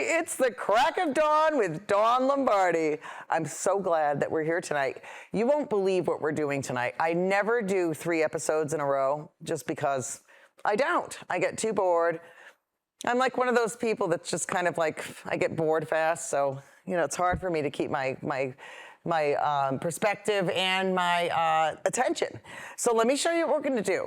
It's the crack of dawn with Dawn Lombardi. I'm so glad that we're here tonight. You won't believe what we're doing tonight. I never do 3 episodes in a row just because I don't. I get too bored. I'm like one of those people that's just kind of like, I get bored fast. So, you know, it's hard for me to keep my perspective and my attention. So let me show you what we're going to do.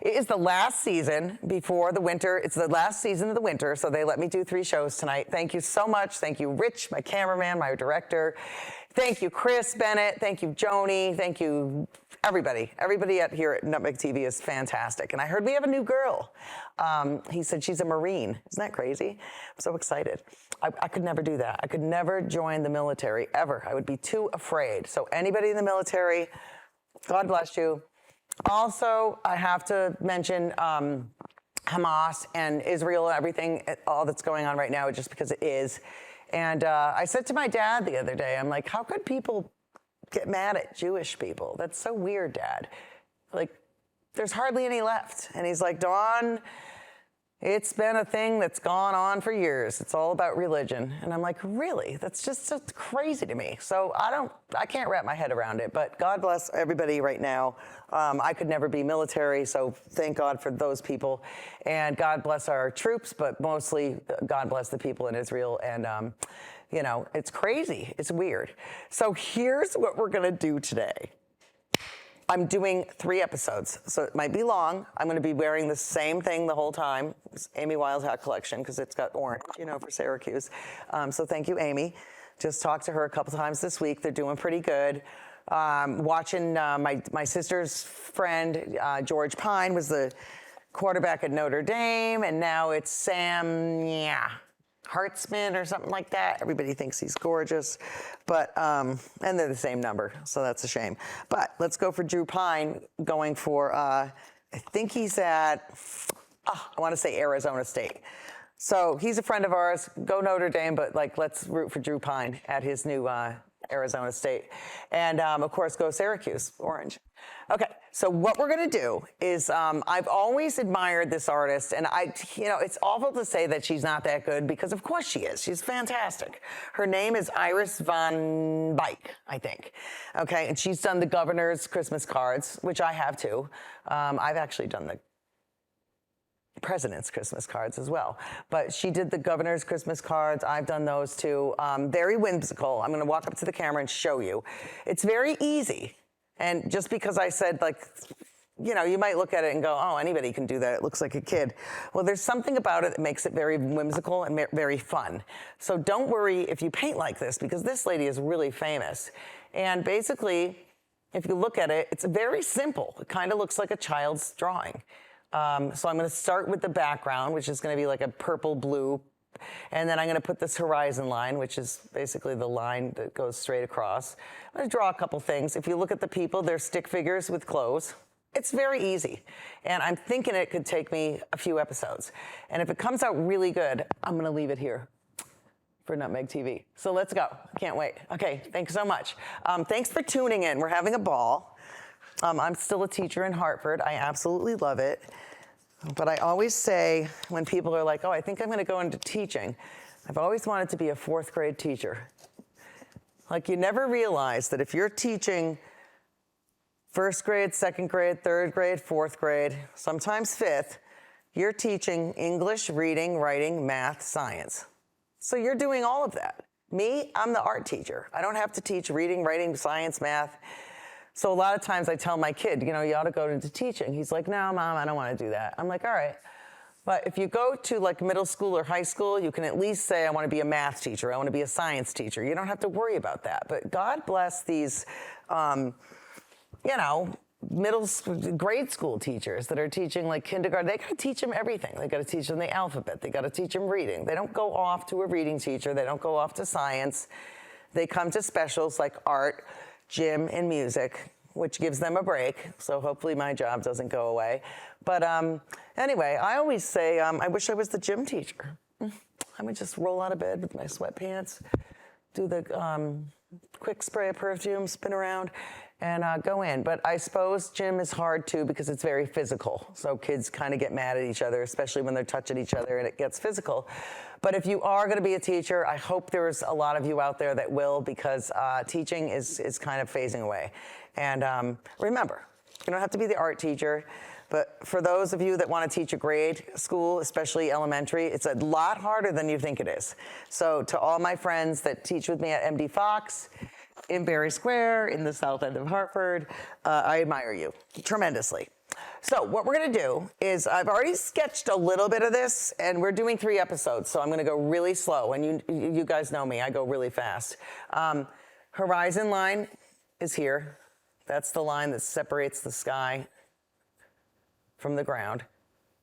It is the last season before the winter. It's the last season of the winter, so they let me do 3 shows tonight. Thank you so much. Thank you, Rich, my cameraman, my director. Thank you, Chris Bennett. Thank you, Joni. Thank you, everybody. Everybody here at Nutmeg TV is fantastic. And I heard we have a new girl. He said she's a Marine. Isn't that crazy? I'm so excited. I could never do that. I could never join the military, ever. I would be too afraid. So anybody in the military, God bless you. Also, I have to mention Hamas and Israel and everything, all that's going on right now, just because it is. And I said to my dad the other day, I'm like, how could people get mad at Jewish people? That's so weird, Dad. Like, there's hardly any left. And he's like, Dawn, it's been a thing that's gone on for years. It's all about religion. And I'm like, really? That's just so crazy to me. So I can't wrap my head around it, but God bless everybody right now. I could never be military, so thank God for those people. And God bless our troops, but mostly God bless the people in Israel. And, you know, it's crazy. It's weird. So here's what we're going to do today. I'm doing 3 episodes, so it might be long. I'm going to be wearing the same thing the whole time. It's Amy Wild's hat collection, because it's got orange, you know, for Syracuse. So thank you, Amy. Just talked to her a couple times this week. They're doing pretty good. Watching my sister's friend, George Pine, was the quarterback at Notre Dame, and now it's Sam, Hartzman or something like that. Everybody thinks he's gorgeous, but and they're the same number, so that's a shame. But let's go for Drew Pine, going for I think he's at I want to say Arizona State. So he's a friend of ours. Go Notre Dame, but like let's root for Drew Pine at his new Arizona State, and of course go Syracuse, orange. Okay, so what we're gonna do is, I've always admired this artist, and you know, it's awful to say that she's not that good, because of course she is. She's fantastic. Her name is Iris Van Dyke, I think. Okay, and she's done the governor's Christmas cards, which I have too. I've actually done the president's Christmas cards as well. But she did the governor's Christmas cards. I've done those too. Very whimsical. I'm gonna walk up to the camera and show you. It's very easy. And just because I said, like, you know, you might look at it and go, oh, anybody can do that. It looks like a kid. Well, there's something about it that makes it very whimsical and very fun. So don't worry if you paint like this, because this lady is really famous. And basically, if you look at it, it's very simple. It kind of looks like a child's drawing. So I'm going to start with the background, which is going to be like a purple blue. And then I'm going to put this horizon line, which is basically the line that goes straight across. I'm going to draw a couple things. If you look at the people, they're stick figures with clothes. It's very easy. And I'm thinking it could take me a few episodes. And if it comes out really good, I'm going to leave it here for Nutmeg TV. So let's go. Can't wait. Okay, thanks so much. Thanks for tuning in. We're having a ball. I'm still a teacher in Hartford. I absolutely love it. But I always say, when people are like, oh, I think I'm going to go into teaching, I've always wanted to be a 4th grade teacher. Like, you never realize that if you're teaching 1st grade, 2nd grade, 3rd grade, 4th grade, sometimes 5th, you're teaching English, reading, writing, math, science. So you're doing all of that. Me, I'm the art teacher. I don't have to teach reading, writing, science, math. So a lot of times I tell my kid, you know, you ought to go into teaching. He's like, no, Mom, I don't want to do that. I'm like, all right. But if you go to like middle school or high school, you can at least say, I want to be a math teacher. I want to be a science teacher. You don't have to worry about that. But God bless these, you know, grade school teachers that are teaching like kindergarten. They got to teach them everything. They got to teach them the alphabet. They got to teach them reading. They don't go off to a reading teacher. They don't go off to science. They come to specials like art, gym, and music, which gives them a break. So hopefully my job doesn't go away. But anyway, I always say, I wish I was the gym teacher. I would just roll out of bed with my sweatpants, do the quick spray of perfume, spin around, and go in. But I suppose gym is hard too because it's very physical. So kids kind of get mad at each other, especially when they're touching each other and it gets physical. But if you are going to be a teacher, I hope there's a lot of you out there that will, because teaching is kind of phasing away. And remember, you don't have to be the art teacher. But for those of you that want to teach a grade school, especially elementary, it's a lot harder than you think it is. So to all my friends that teach with me at MD Fox, in Berry Square, in the south end of Hartford, I admire you tremendously. So what we're going to do is, I've already sketched a little bit of this, and we're doing 3 episodes, so I'm going to go really slow. And you guys know me, I go really fast. Horizon line is here. That's the line that separates the sky from the ground.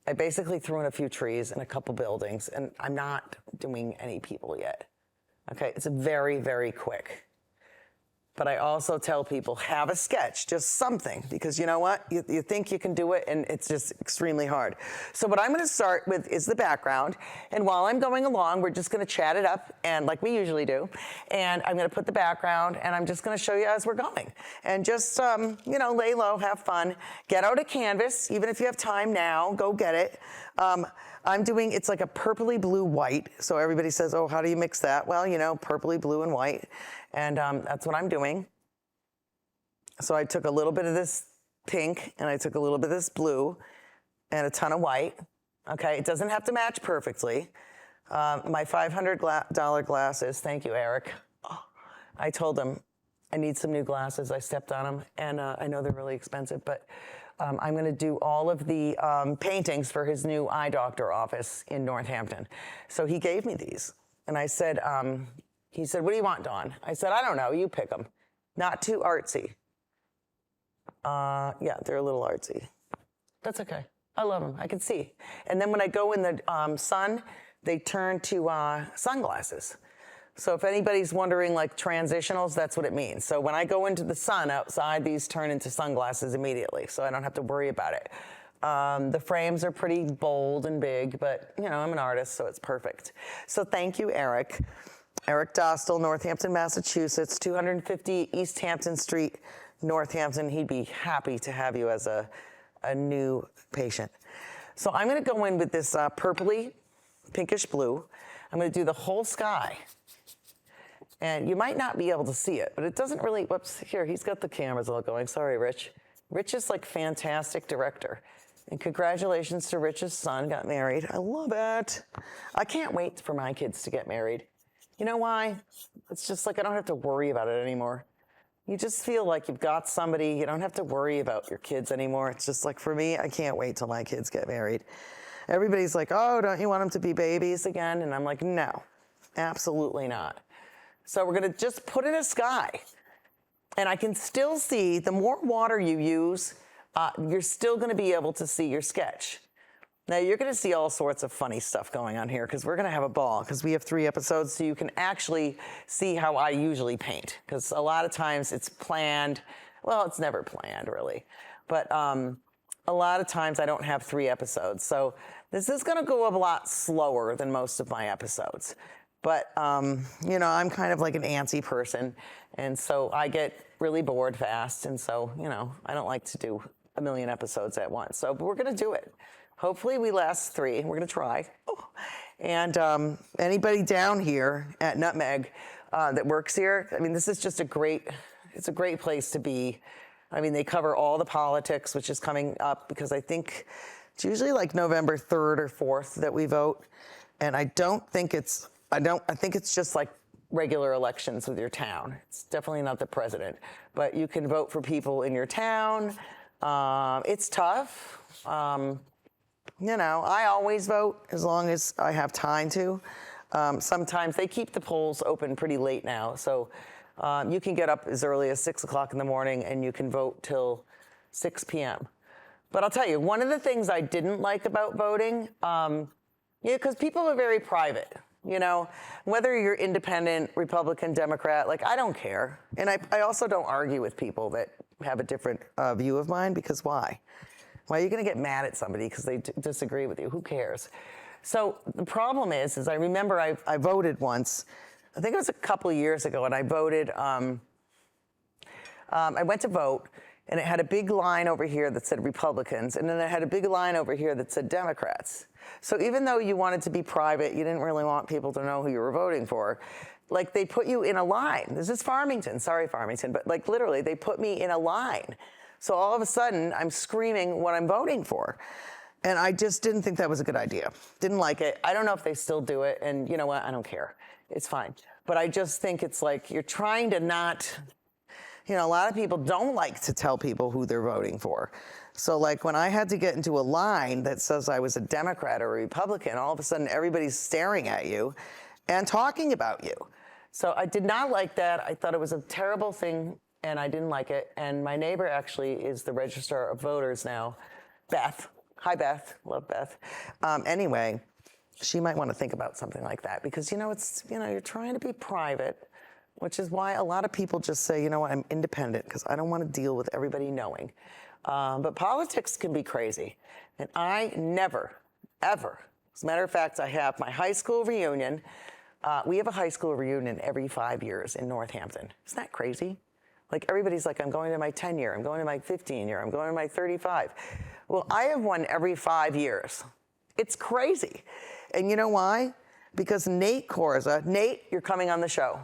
I basically threw in a few trees and a couple buildings, and I'm not doing any people yet. Okay, it's very, very quick. But I also tell people, have a sketch, just something, because you know what? You think you can do it, and it's just extremely hard. So what I'm going to start with is the background, and while I'm going along, we're just going to chat it up, and like we usually do, and I'm going to put the background, and I'm just going to show you as we're going. And just, lay low, have fun, get out a canvas, even if you have time now, go get it. It's like a purpley blue white. So everybody says, oh, how do you mix that? Well, purpley blue and white. And that's what I'm doing. So I took a little bit of this pink and I took a little bit of this blue and a ton of white. Okay, it doesn't have to match perfectly. My $500 glasses, thank you, Eric. I told him I need some new glasses. I stepped on them, and I know they're really expensive, but I'm going to do all of the paintings for his new eye doctor office in Northampton. So he gave me these, and I said, he said, what do you want, Dawn? I said, I don't know, you pick them. Not too artsy. Yeah, they're a little artsy. That's okay. I love them. I can see. And then when I go in the sun, they turn to sunglasses. So if anybody's wondering, like transitionals, that's what it means. So when I go into the sun outside, these turn into sunglasses immediately, so I don't have to worry about it. The frames are pretty bold and big, but I'm an artist, so it's perfect. So thank you, Eric. Eric Dostal, Northampton, Massachusetts, 250 East Hampton Street, Northampton. He'd be happy to have you as a new patient. So I'm going to go in with this purpley, pinkish blue. I'm going to do the whole sky. And you might not be able to see it, but it doesn't really, whoops, here, he's got the cameras all going. Sorry, Rich. Rich is like fantastic director. And congratulations to Rich's son, got married. I love it. I can't wait for my kids to get married. You know why? It's just like I don't have to worry about it anymore. You just feel like you've got somebody, you don't have to worry about your kids anymore. It's just like, for me, I can't wait till my kids get married. Everybody's like, oh, don't you want them to be babies again? And I'm like, no, absolutely not. So we're going to just put in a sky. And I can still see, the more water you use, you're still going to be able to see your sketch. Now, you're going to see all sorts of funny stuff going on here because we're going to have a ball because we have 3 episodes, so you can actually see how I usually paint, because a lot of times it's planned. Well, it's never planned, really. But a lot of times I don't have 3 episodes. So this is going to go a lot slower than most of my episodes. But, I'm kind of like an antsy person, and so I get really bored fast, and so, I don't like to do a million episodes at once. So, but we're going to do it. Hopefully we last 3. We're going to try. Oh. And anybody down here at Nutmeg that works here, this is just it's a great place to be. They cover all the politics, which is coming up, because I think it's usually like November 3rd or 4th that we vote. And I think it's just like regular elections with your town. It's definitely not the president, but you can vote for people in your town. It's tough. I always vote as long as I have time to. Sometimes they keep the polls open pretty late now, so you can get up as early as 6 o'clock in the morning and you can vote till 6 p.m. But I'll tell you, one of the things I didn't like about voting, because people are very private, whether you're independent, Republican, Democrat, like I don't care. And I also don't argue with people that have a different view of mine, because why? Why are you going to get mad at somebody because they disagree with you? Who cares? So the problem is I remember I voted once, I think it was a couple of years ago, and I voted, I went to vote, and it had a big line over here that said Republicans, and then it had a big line over here that said Democrats. So even though you wanted to be private, you didn't really want people to know who you were voting for, like they put you in a line. This is Farmington, sorry Farmington, but like literally they put me in a line. So all of a sudden I'm screaming what I'm voting for. And I just didn't think that was a good idea. Didn't like it. I don't know if they still do it, and you know what, I don't care. It's fine. But I just think it's like you're trying to not, a lot of people don't like to tell people who they're voting for. So like when I had to get into a line that says I was a Democrat or a Republican, all of a sudden everybody's staring at you and talking about you. So I did not like that. I thought it was a terrible thing, and I didn't like it. And my neighbor actually is the registrar of voters now, Beth. Hi, Beth. Love Beth. Anyway, she might want to think about something like that, because, you're trying to be private, which is why a lot of people just say, I'm independent because I don't want to deal with everybody knowing. But politics can be crazy. And I never, ever, as a matter of fact, I have my high school reunion. We have a high school reunion every 5 years in Northampton. Isn't that crazy? Like everybody's like, I'm going to my 10 year, I'm going to my 15 year, I'm going to my 35. Well, I have one every 5 years. It's crazy. And you know why? Because Nate Corza, Nate, you're coming on the show.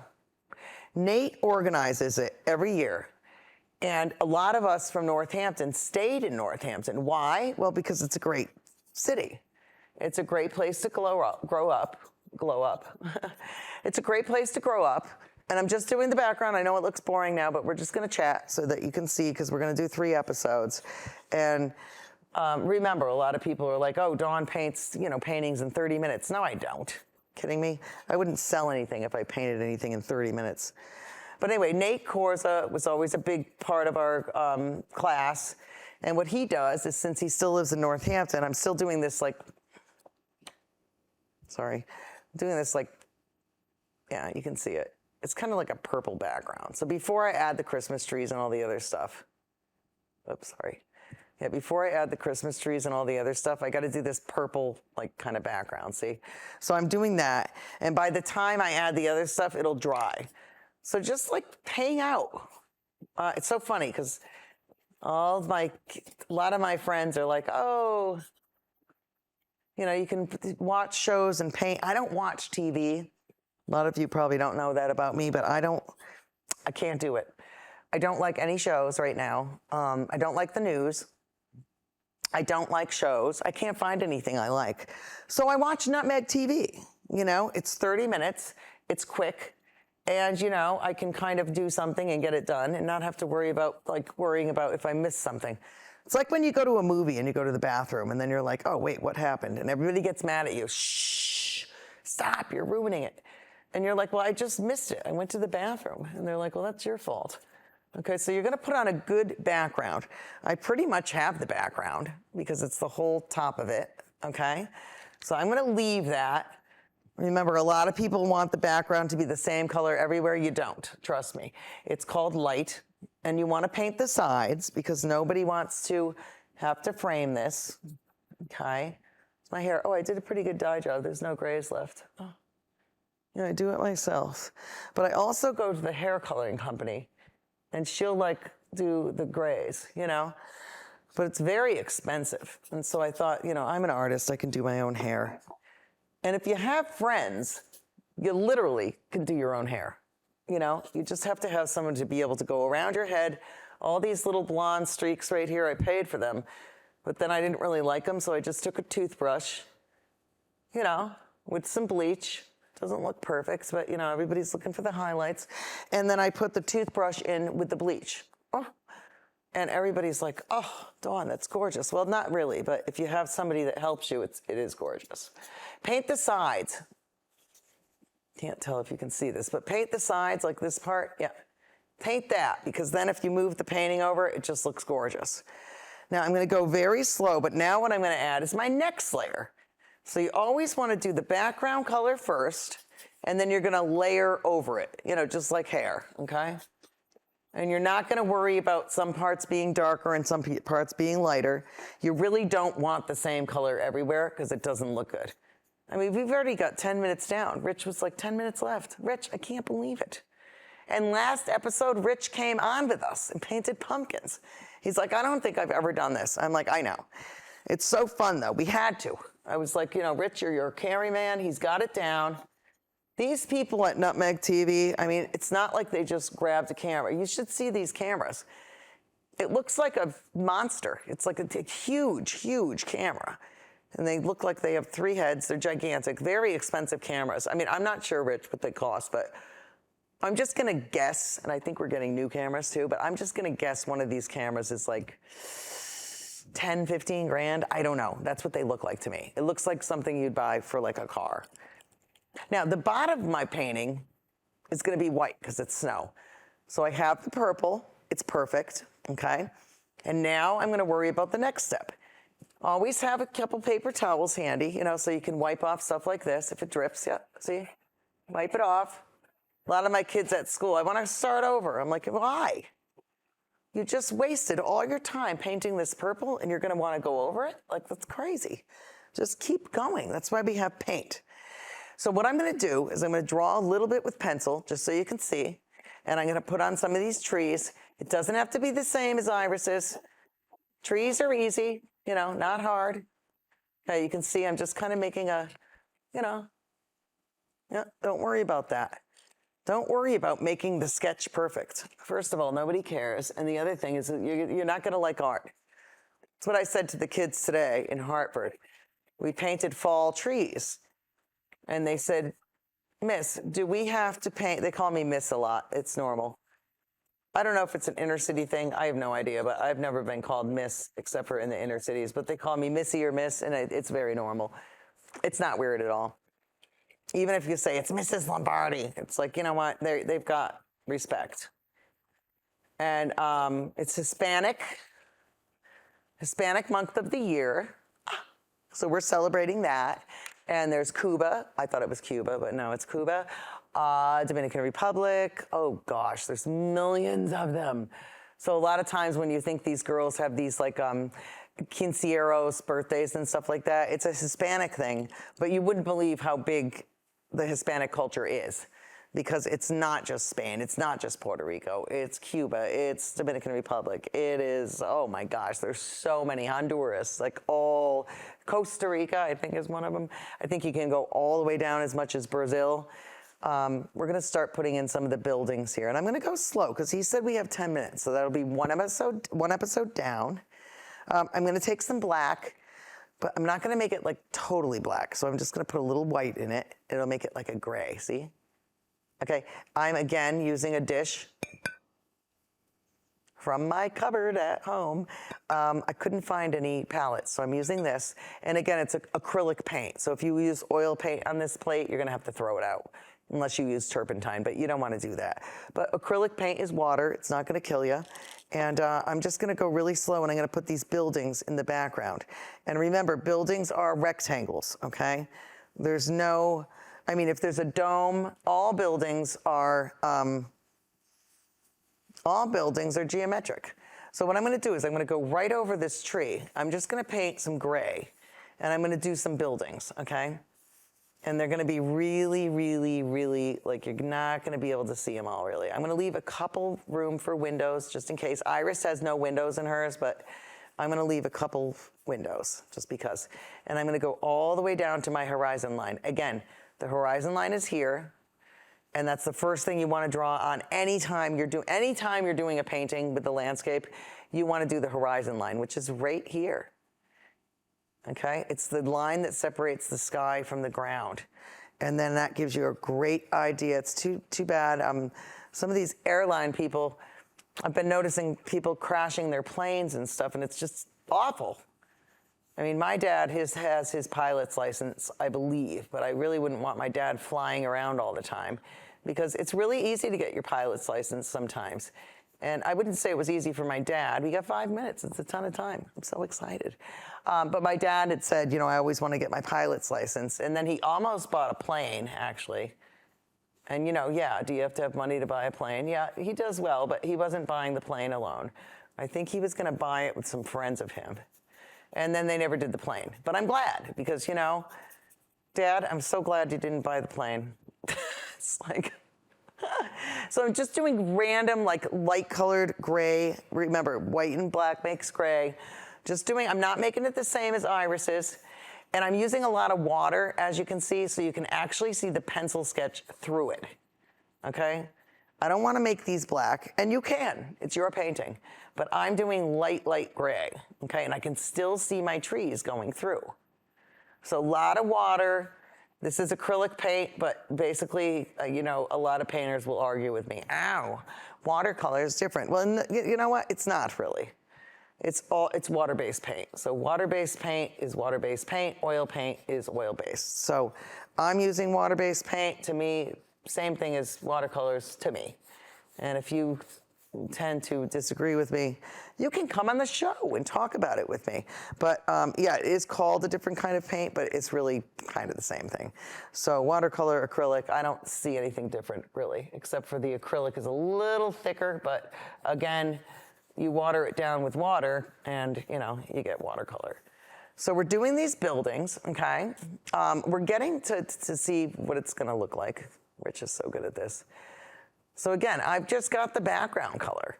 Nate organizes it every year. And a lot of us from Northampton stayed in Northampton. Why? Well, because it's a great city. It's a great place to grow up. It's a great place to grow up. And I'm just doing the background. I know it looks boring now, but we're just going to chat so that you can see, because we're going to do 3 episodes. And remember, a lot of people are like, oh, Dawn paints, paintings in 30 minutes. No, I don't. Kidding me? I wouldn't sell anything if I painted anything in 30 minutes. But anyway, Nate Corza was always a big part of our class. And what he does is, since he still lives in Northampton, I'm still doing this yeah, you can see it. It's kind of like a purple background. So before I add the Christmas trees and all the other stuff, before I add the Christmas trees and all the other stuff, I got to do this purple, kind of background, see? So I'm doing that, and by the time I add the other stuff, it'll dry. So just, hang out. It's so funny, because a lot of my friends are like, oh, you can watch shows and paint. I don't watch TV. A lot of you probably don't know that about me, but I can't do it. I don't like any shows right now. I don't like the news. I don't like shows. I can't find anything I like. So I watch Nutmeg TV. It's 30 minutes. It's quick. And, I can kind of do something and get it done and not have to worrying about if I miss something. It's like when you go to a movie and you go to the bathroom and then you're like, oh, wait, what happened? And everybody gets mad at you. Shh, stop, you're ruining it. And you're like, well, I just missed it. I went to the bathroom. And they're like, well, that's your fault. Okay, so you're going to put on a good background. I pretty much have the background because it's the whole top of it, okay? So I'm going to leave that. Remember, a lot of people want the background to be the same color everywhere. You don't, trust me. It's called light, and you want to paint the sides because nobody wants to have to frame this, okay? My hair, oh, I did a pretty good dye job. There's no grays left. Oh. I do it myself. But I also go to the hair coloring company, and she'll do the grays, But it's very expensive. And so I thought, I'm an artist, I can do my own hair. And if you have friends, you literally can do your own hair. You just have to have someone to be able to go around your head. All these little blonde streaks right here, I paid for them. But then I didn't really like them, so I just took a toothbrush, with some bleach. Doesn't look perfect, but everybody's looking for the highlights. And then I put the toothbrush in with the bleach. Oh. And everybody's like, oh, Dawn, that's gorgeous. Well, not really, but if you have somebody that helps you, it is gorgeous. Paint the sides. Can't tell if you can see this, but paint the sides like this part. Yeah. Paint that, because then if you move the painting over, it just looks gorgeous. Now I'm gonna go very slow, but now what I'm gonna add is my next layer. So you always wanna do the background color first, and then you're gonna layer over it, you know, just like hair, okay? And you're not gonna worry about some parts being darker and some parts being lighter. You really don't want the same color everywhere because it doesn't look good. I mean, we've already got 10 minutes down. Rich was like 10 minutes left. Rich, I can't believe it. And last episode, Rich came on with us and painted pumpkins. He's like, I don't think I've ever done this. I'm like, I know. It's so fun though, we had to. I was like, you know, Rich, you're your carry man. He's got it down. These people at Nutmeg TV, I mean, it's not like they just grabbed a camera. You should see these cameras. It looks like a monster. It's like a huge, huge camera. And they look like they have 3 heads. They're gigantic, very expensive cameras. I mean, I'm not sure, Rich, what they cost, but I'm just gonna guess, and I think we're getting new cameras too, but I'm just gonna guess one of these cameras is like 10, 15 grand. I don't know. That's what they look like to me. It looks like something you'd buy for like a car. Now, the bottom of my painting is gonna be white because it's snow. So I have the purple, it's perfect, okay? And now I'm gonna worry about the next step. Always have a couple paper towels handy, you know, so you can wipe off stuff like this if it drips. Yeah, see? Wipe it off. A lot of my kids at school, I want to start over. I'm like, why? You just wasted all your time painting this purple and you're going to want to go over it? Like, that's crazy. Just keep going. That's why we have paint. So what I'm going to do is I'm going to draw a little bit with pencil, just so you can see. And I'm going to put on some of these trees. It doesn't have to be the same as Iris's. Trees are easy. You know, not hard. Okay, you can see I'm just kind of making a, you know, yeah, don't worry about that. Don't worry about making the sketch perfect. First of all, nobody cares. And the other thing is that you're not gonna like art. That's what I said to the kids today in Hartford. We painted fall trees. And they said, Miss, do we have to paint? They call me Miss a lot, it's normal. I don't know if it's an inner city thing. I have no idea, but I've never been called Miss except for in the inner cities. But they call me Missy or Miss, and it's very normal. It's not weird at all. Even if you say it's Mrs. Lombardi, it's like, you know what? They've got respect. And it's Hispanic month of the year. So we're celebrating that. And there's Cuba. I thought it was Cuba, but no, it's Cuba. Dominican Republic. Oh gosh, there's millions of them. So a lot of times when you think these girls have these like quinceañeros birthdays and stuff like that, it's a Hispanic thing, but you wouldn't believe how big the Hispanic culture is, because it's not just Spain, it's not just Puerto Rico, it's Cuba, it's Dominican Republic, it is, oh my gosh, there's so many, Honduras, like all, Costa Rica, I think is one of them. I think you can go all the way down as much as Brazil. We're gonna start putting in some of the buildings here, and I'm gonna go slow because he said we have 10 minutes, so that'll be one episode down. I'm gonna take some black, but I'm not gonna make it like totally black, so I'm just gonna put a little white in it. It'll make it like a gray, see? Okay, I'm again using a dish from my cupboard at home. I couldn't find any palettes, so I'm using this. And again, it's acrylic paint, so if you use oil paint on this plate, you're gonna have to throw it out, unless you use turpentine, but you don't wanna do that. But acrylic paint is water, it's not gonna kill you. And I'm just gonna go really slow, and I'm gonna put these buildings in the background. And remember, buildings are rectangles, okay? There's no, I mean, if there's a dome, all buildings are geometric. So what I'm gonna do is I'm gonna go right over this tree. I'm just gonna paint some gray, and I'm gonna do some buildings, okay? And they're gonna be really, really, really, like you're not gonna be able to see them all really. I'm gonna leave a couple room for windows just in case. Iris has no windows in hers, but I'm gonna leave a couple windows just because. And I'm gonna go all the way down to my horizon line. Again, the horizon line is here, and that's the first thing you wanna draw on anytime you're doing a painting with the landscape, you wanna do the horizon line, which is right here. Okay, it's the line that separates the sky from the ground. And then that gives you a great idea. It's too bad. Some of these airline people, I've been noticing people crashing their planes and stuff, and it's just awful. I mean, my dad has his pilot's license, I believe, but I really wouldn't want my dad flying around all the time. because it's really easy to get your pilot's license sometimes. And I wouldn't say it was easy for my dad. We got 5 minutes. It's a ton of time. I'm so excited. But my dad had said, you know, I always want to get my pilot's license. And then he almost bought a plane, actually. And, you know, yeah, do you have to have money to buy a plane? Yeah, he does well, but he wasn't buying the plane alone. I think he was going to buy it with some friends of him. And then they never did the plane. But I'm glad because, you know, Dad, I'm so glad you didn't buy the plane. It's like... So I'm just doing random, like, light-colored gray. Remember, white and black makes gray. I'm not making it the same as Iris's. And I'm using a lot of water, as you can see, so you can actually see the pencil sketch through it, okay? I don't want to make these black, and you can. It's your painting. But I'm doing light gray, okay? And I can still see my trees going through. So a lot of water. This is acrylic paint, but basically, you know, a lot of painters will argue with me. Ow, watercolor is different. Well, you know what? It's not really. It's water-based paint. So water-based paint is water-based paint. Oil paint is oil-based. So I'm using water-based paint. To me, same thing as watercolors to me. And if you tend to disagree with me, you can come on the show and talk about it with me. But yeah, it is called a different kind of paint, but it's really kind of the same thing. So watercolor, acrylic, I don't see anything different really, except for the acrylic is a little thicker, but again, you water it down with water and, you know, you get watercolor. So we're doing these buildings, okay? We're getting to see what it's gonna look like. Rich is so good at this. So again, I've just got the background color.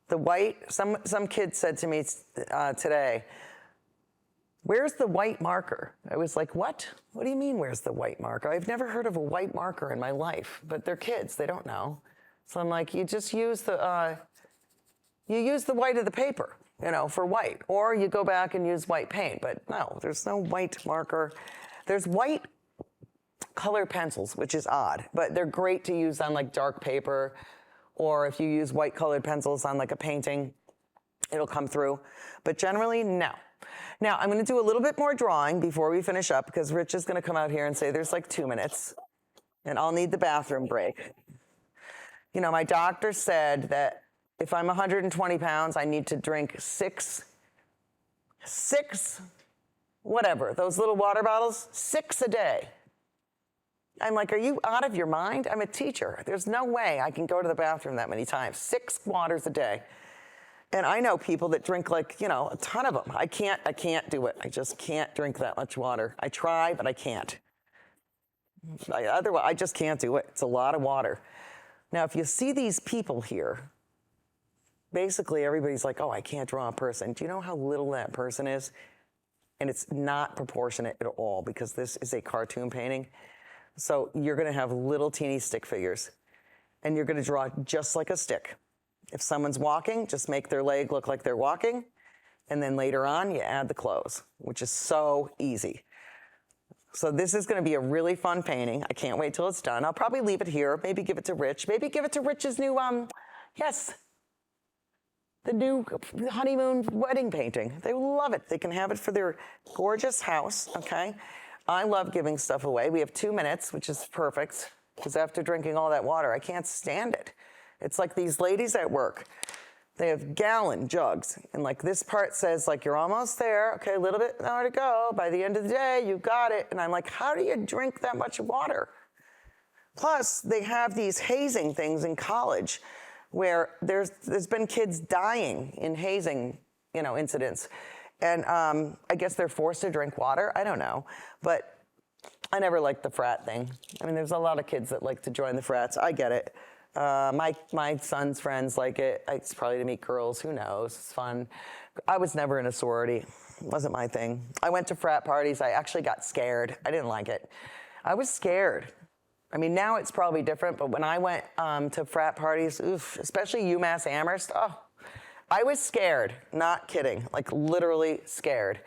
The white, some kid said to me today, where's the white marker? I was like, what? What do you mean, where's the white marker? I've never heard of a white marker in my life, but they're kids, they don't know. So I'm like, you just use the white of the paper, you know, for white, or you go back and use white paint, but no, there's no white marker. There's white color pencils, which is odd, but they're great to use on like dark paper, or if you use white colored pencils on like a painting, it'll come through. But generally, no. Now, I'm gonna do a little bit more drawing before we finish up because Rich is gonna come out here and say there's like 2 minutes and I'll need the bathroom break. You know, my doctor said that if I'm 120 pounds, I need to drink six, whatever, those little water bottles, 6 a day. I'm like, are you out of your mind? I'm a teacher. There's no way I can go to the bathroom that many times. 6 waters a day. And I know people that drink like, you know, a ton of them. I can't do it. I just can't drink that much water. I try, but I can't. Otherwise, I just can't do it. It's a lot of water. Now, if you see these people here, basically everybody's like, oh, I can't draw a person. Do you know how little that person is? And it's not proportionate at all because this is a cartoon painting. So you're gonna have little teeny stick figures and you're gonna draw just like a stick. If someone's walking, just make their leg look like they're walking. And then later on, you add the clothes, which is so easy. So this is gonna be a really fun painting. I can't wait till it's done. I'll probably leave it here, maybe give it to Rich. Maybe give it to Rich's new, the new honeymoon wedding painting. They will love it. They can have it for their gorgeous house, okay? I love giving stuff away. We have 2 minutes, which is perfect, because after drinking all that water, I can't stand it. It's like these ladies at work. They have gallon jugs, and like this part says like, you're almost there, okay, a little bit more to go. By the end of the day, you got it. And I'm like, how do you drink that much water? Plus, they have these hazing things in college where there's been kids dying in hazing, you know, incidents. And I guess they're forced to drink water. I don't know. But I never liked the frat thing. I mean, there's a lot of kids that like to join the frats. I get it. My son's friends like it. It's probably to meet girls. Who knows? It's fun. I was never in a sorority. It wasn't my thing. I went to frat parties. I actually got scared. I didn't like it. I was scared. I mean, now it's probably different, but when I went to frat parties, oof, especially UMass Amherst, oh, I was scared, not kidding, like literally scared.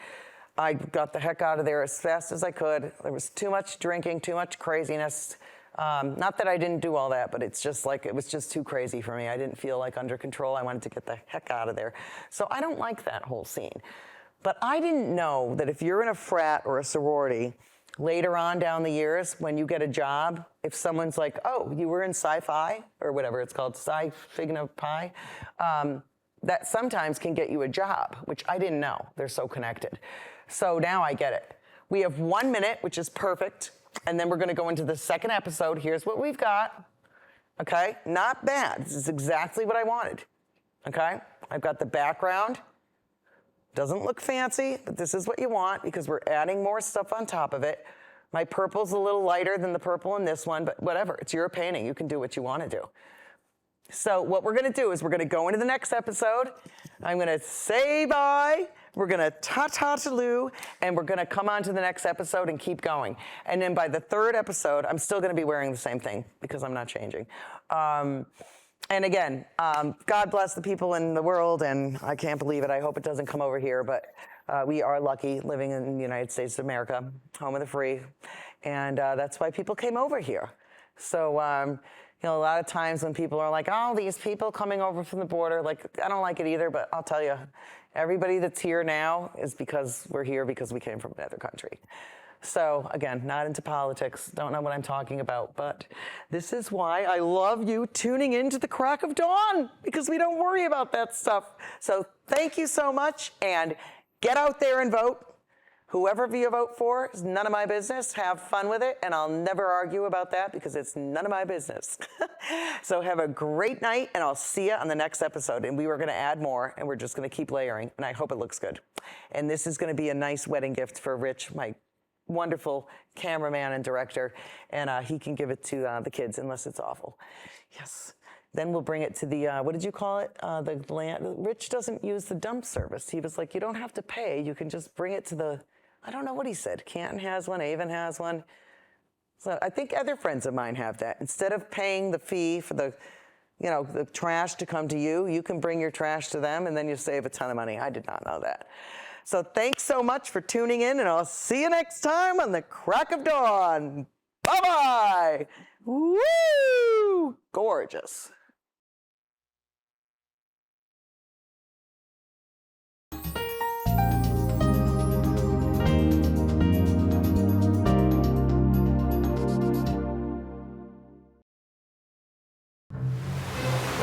I got the heck out of there as fast as I could. There was too much drinking, too much craziness. Not that I didn't do all that, but it's just like, it was just too crazy for me. I didn't feel like under control. I wanted to get the heck out of there. So I don't like that whole scene. But I didn't know that if you're in a frat or a sorority later on down the years, when you get a job, if someone's like, oh, you were in sci-fi, or whatever it's called, sci-figna pie, that sometimes can get you a job, which I didn't know. They're so connected. So now I get it. We have 1 minute, which is perfect, and then we're gonna go into the second episode. Here's what we've got, okay? Not bad, this is exactly what I wanted, okay? I've got the background. Doesn't look fancy, but this is what you want because we're adding more stuff on top of it. My purple's a little lighter than the purple in this one, but whatever, it's your painting. You can do what you want to do. So what we're gonna do is we're gonna go into the next episode. I'm gonna say bye. We're gonna ta-ta-ta-loo, and we're gonna come on to the next episode and keep going. And then by the third episode, I'm still gonna be wearing the same thing because I'm not changing. And again, God bless the people in the world, and I can't believe it. I hope it doesn't come over here, but we are lucky living in the United States of America, home of the free, and that's why people came over here. So, you know, a lot of times when people are like, oh, these people coming over from the border, like, I don't like it either, but I'll tell you, everybody that's here now is because we're here because we came from another country. So again, not into politics, don't know what I'm talking about, but this is why I love you tuning into the crack of dawn, because we don't worry about that stuff. So thank you so much, and get out there and vote. Whoever you vote for is none of my business. Have fun with it, and I'll never argue about that because it's none of my business. So have a great night, and I'll see you on the next episode. And we were gonna add more, and we're just gonna keep layering, and I hope it looks good. And this is gonna be a nice wedding gift for Rich, my wonderful cameraman and director, and he can give it to the kids unless it's awful. Yes. Then we'll bring it to the, what did you call it? The land. Rich doesn't use the dump service. He was like, you don't have to pay. You can just bring it to the, I don't know what he said. Canton has one, Avon has one. So I think other friends of mine have that. Instead of paying the fee for the, you know, the trash to come to you, you can bring your trash to them, and then you save a ton of money. I did not know that. So thanks so much for tuning in, and I'll see you next time on the crack of dawn. Bye-bye. Woo! Gorgeous.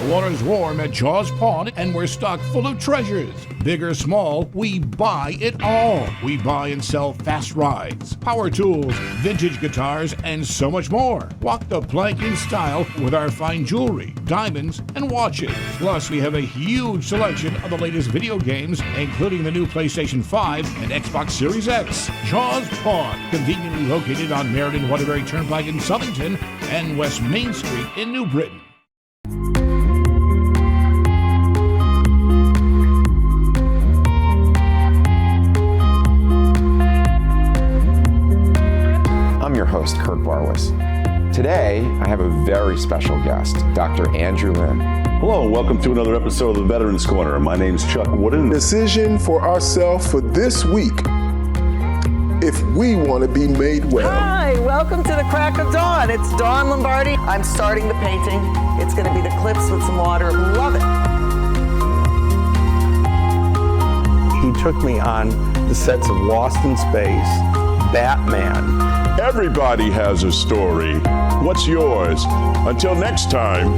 The water's warm at Jaws Pond, and we're stocked full of treasures. Big or small, we buy it all. We buy and sell fast rides, power tools, vintage guitars, and so much more. Walk the plank in style with our fine jewelry, diamonds, and watches. Plus, we have a huge selection of the latest video games, including the new PlayStation 5 and Xbox Series X. Jaws Pond, conveniently located on Meriden-Waterbury Turnpike in Southington and West Main Street in New Britain. I'm your host, Kurt Barwis. Today, I have a very special guest, Dr. Andrew Lin. Hello, and welcome to another episode of the Veterans Corner. My name's Chuck Wooden. Decision for ourselves for this week, if we want to be made well. Hi, welcome to the crack of dawn. It's Dawn Lombardi. I'm starting the painting. It's going to be the clips with some water. Love it. He took me on the sets of Lost in Space, Batman. Everybody has a story. What's yours? Until next time,